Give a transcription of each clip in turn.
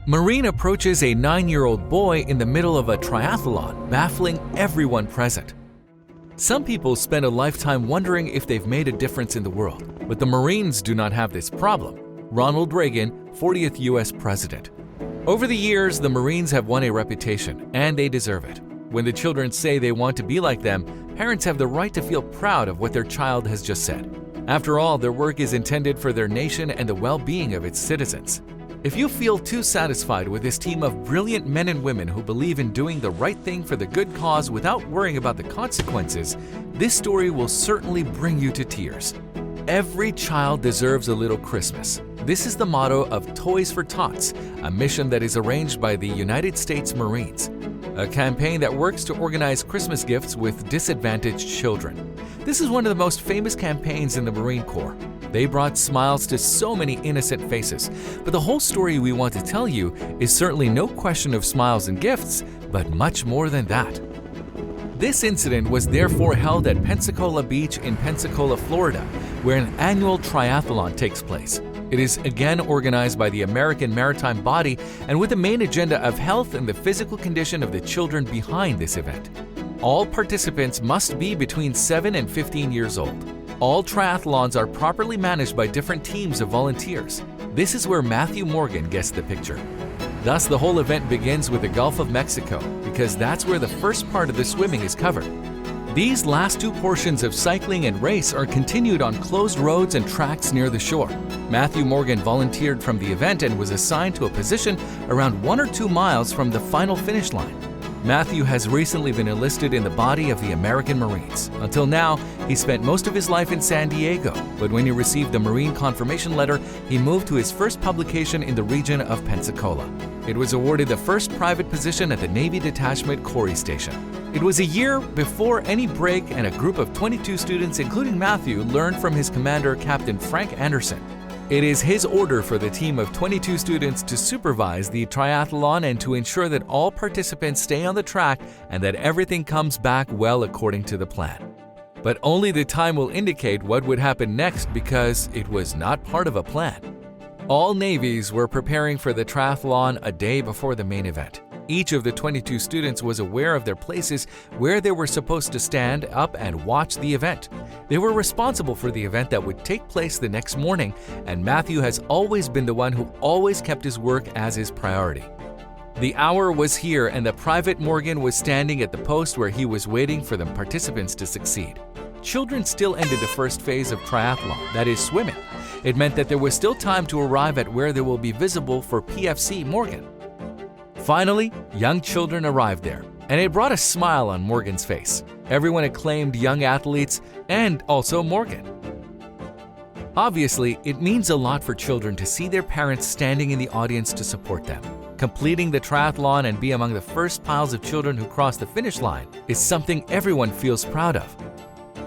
Marine approaches a 9-year-old boy in the middle of a triathlon, baffling everyone present. Some people spend a lifetime wondering if they've made a difference in the world, but the Marines do not have this problem. Ronald Reagan, 40th U.S. President. Over the years, the Marines have won a reputation, and they deserve it. When the children say they want to be like them, parents have the right to feel proud of what their child has just said. After all, their work is intended for their nation and the well-being of its citizens. If you feel too satisfied with this team of brilliant men and women who believe in doing the right thing for the good cause without worrying about the consequences, this story will certainly bring you to tears. Every child deserves a little Christmas. This is the motto of Toys for Tots, a mission that is arranged by the United States Marines, a campaign that works to organize Christmas gifts with disadvantaged children. This is one of the most famous campaigns in the Marine Corps. They brought smiles to so many innocent faces, but the whole story we want to tell you is certainly no question of smiles and gifts, but much more than that. This incident was therefore held at Pensacola Beach in Pensacola, Florida, where an annual triathlon takes place. It is again organized by the American Maritime Body and with the main agenda of health and the physical condition of the children behind this event. All participants must be between 7 and 15 years old. All triathlons are properly managed by different teams of volunteers. This is where Matthew Morgan gets the picture. Thus, the whole event begins with the Gulf of Mexico, because that's where the first part of the swimming is covered. These last two portions of cycling and race are continued on closed roads and tracks near the shore. Matthew Morgan volunteered from the event and was assigned to a position around 1 or 2 miles from the final finish line. Matthew has recently been enlisted in the body of the American Marines. Until now, he spent most of his life in San Diego, but when he received the Marine confirmation letter, he moved to his first publication in the region of Pensacola. It was awarded the first private position at the Navy Detachment Corey Station. It was a year before any break, and a group of 22 students, including Matthew, learned from his commander, Captain Frank Anderson. It is his order for the team of 22 students to supervise the triathlon and to ensure that all participants stay on the track and that everything comes back well according to the plan. But only the time will indicate what would happen next, because it was not part of a plan. All navies were preparing for the triathlon a day before the main event. Each of the 22 students was aware of their places where they were supposed to stand up and watch the event. They were responsible for the event that would take place the next morning, and Matthew has always been the one who always kept his work as his priority. The hour was here, and the Private Morgan was standing at the post where he was waiting for the participants to succeed. Children still ended the first phase of triathlon, that is swimming. It meant that there was still time to arrive at where they will be visible for PFC Morgan. Finally, young children arrived there, and it brought a smile on Morgan's face. Everyone acclaimed young athletes and also Morgan. Obviously, it means a lot for children to see their parents standing in the audience to support them. Completing the triathlon and be among the first piles of children who cross the finish line is something everyone feels proud of.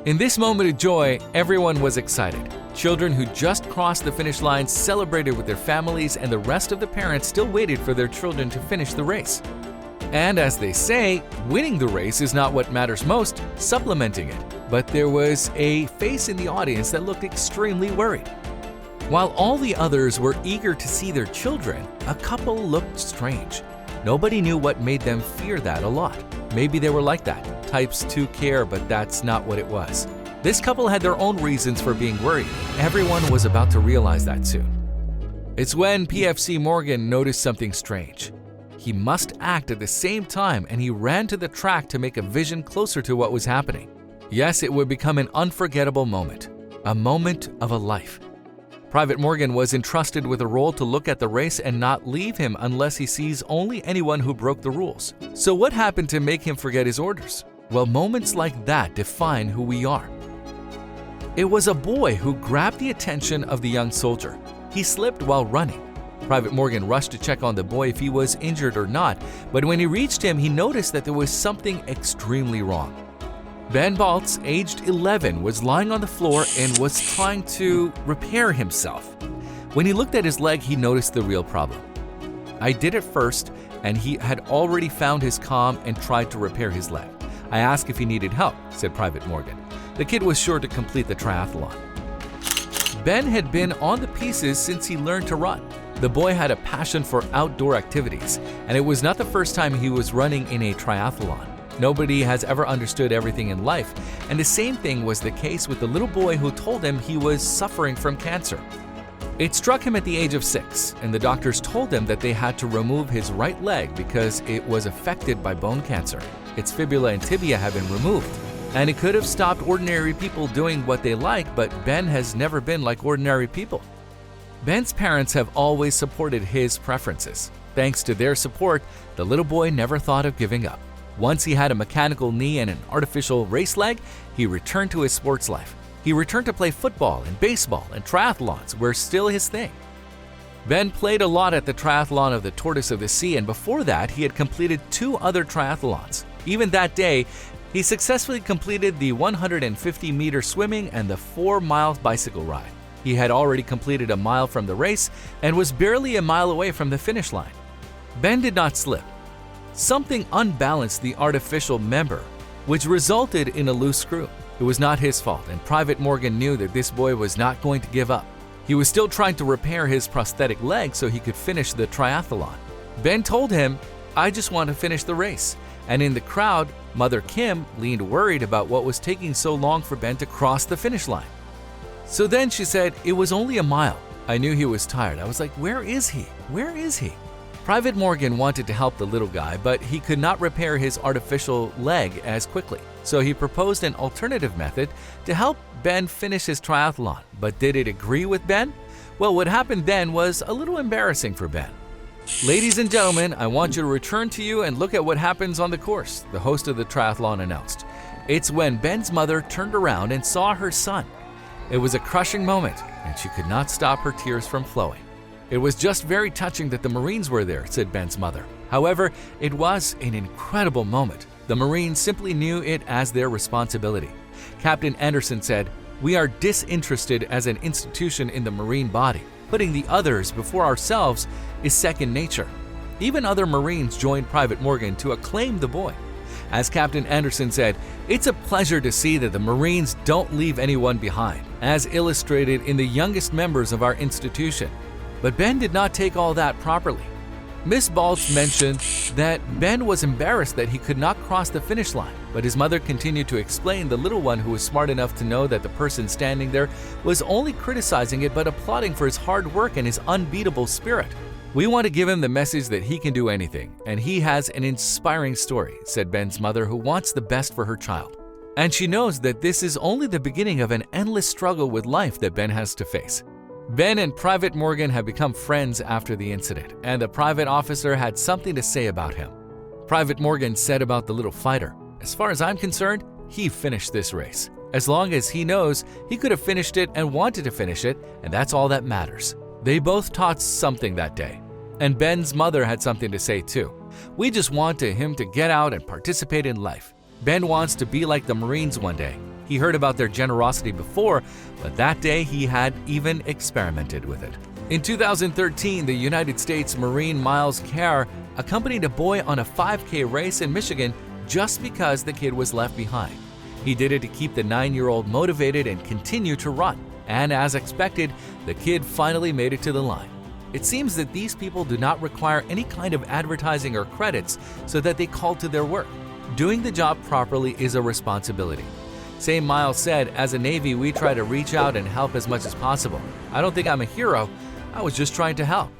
In this moment of joy, everyone was excited. Children who just crossed the finish line celebrated with their families, and the rest of the parents still waited for their children to finish the race. And as they say, winning the race is not what matters most, supplementing it. But there was a face in the audience that looked extremely worried. While all the others were eager to see their children, a couple looked strange. Nobody knew what made them fear that a lot. Maybe they were like that, types to care, but that's not what it was. This couple had their own reasons for being worried. Everyone was about to realize that soon. It's when PFC Morgan noticed something strange. He must act at the same time, and he ran to the track to make a vision closer to what was happening. Yes, it would become an unforgettable moment, a moment of a life. Private Morgan was entrusted with a role to look at the race and not leave him unless he sees only anyone who broke the rules. So what happened to make him forget his orders? Well, moments like that define who we are. It was a boy who grabbed the attention of the young soldier. He slipped while running. Private Morgan rushed to check on the boy if he was injured or not, but when he reached him, he noticed that there was something extremely wrong. Ben Baltz, aged 11, was lying on the floor and was trying to repair himself. When he looked at his leg, he noticed the real problem. I did it first, and he had already found his calm and tried to repair his leg. I asked if he needed help, said Private Morgan. The kid was sure to complete the triathlon. Ben had been on the pieces since he learned to run. The boy had a passion for outdoor activities, and it was not the first time he was running in a triathlon. Nobody has ever understood everything in life, and the same thing was the case with the little boy who told him he was suffering from cancer. It struck him at the age of 6, and the doctors told him that they had to remove his right leg because it was affected by bone cancer. Its fibula and tibia had been removed, and it could have stopped ordinary people doing what they like, but Ben has never been like ordinary people. Ben's parents have always supported his preferences. Thanks to their support, the little boy never thought of giving up. Once he had a mechanical knee and an artificial race leg, he returned to his sports life. He returned to play football and baseball, and triathlons were still his thing. Ben played a lot at the triathlon of the Tortoise of the Sea, and before that, he had completed 2 other triathlons. Even that day, he successfully completed the 150-meter swimming and the 4-mile bicycle ride. He had already completed a mile from the race and was barely a mile away from the finish line. Ben did not slip. Something unbalanced the artificial member, which resulted in a loose screw. It was not his fault, and Private Morgan knew that this boy was not going to give up. He was still trying to repair his prosthetic leg so he could finish the triathlon. Ben told him, "I just want to finish the race." And in the crowd, Mother Kim leaned worried about what was taking so long for Ben to cross the finish line. So then she said, "It was only a mile. I knew he was tired. I was like, where is he? Where is he?" Private Morgan wanted to help the little guy, but he could not repair his artificial leg as quickly. So he proposed an alternative method to help Ben finish his triathlon. But did it agree with Ben? Well, what happened then was a little embarrassing for Ben. "Ladies and gentlemen, I want you to return to you and look at what happens on the course," the host of the triathlon announced. It's when Ben's mother turned around and saw her son. It was a crushing moment, and she could not stop her tears from flowing. "It was just very touching that the Marines were there," said Ben's mother. However, it was an incredible moment. The Marines simply knew it as their responsibility. Captain Anderson said, "We are disinterested as an institution in the Marine body. Putting the others before ourselves is second nature." Even other Marines joined Private Morgan to acclaim the boy. As Captain Anderson said, "It's a pleasure to see that the Marines don't leave anyone behind, as illustrated in the youngest members of our institution." But Ben did not take all that properly. Miss Balch mentioned that Ben was embarrassed that he could not cross the finish line, but his mother continued to explain the little one, who was smart enough to know that the person standing there was only criticizing it but applauding for his hard work and his unbeatable spirit. "We want to give him the message that he can do anything, and he has an inspiring story," said Ben's mother, who wants the best for her child. And she knows that this is only the beginning of an endless struggle with life that Ben has to face. Ben and Private Morgan have become friends after the incident, and the private officer had something to say about him. Private Morgan said about the little fighter, "As far as I'm concerned, he finished this race. As long as he knows he could have finished it and wanted to finish it, and that's all that matters." They both taught something that day. And Ben's mother had something to say too. "We just want him to get out and participate in life. Ben wants to be like the Marines one day. He heard about their generosity before, but that day he had even experimented with it." In 2013, the United States Marine Miles Kerr accompanied a boy on a 5K race in Michigan just because the kid was left behind. He did it to keep the 9-year-old motivated and continue to run. And as expected, the kid finally made it to the line. It seems that these people do not require any kind of advertising or credits so that they call to their work. Doing the job properly is a responsibility. Same Miles said, "As a Navy, we try to reach out and help as much as possible. I don't think I'm a hero. I was just trying to help."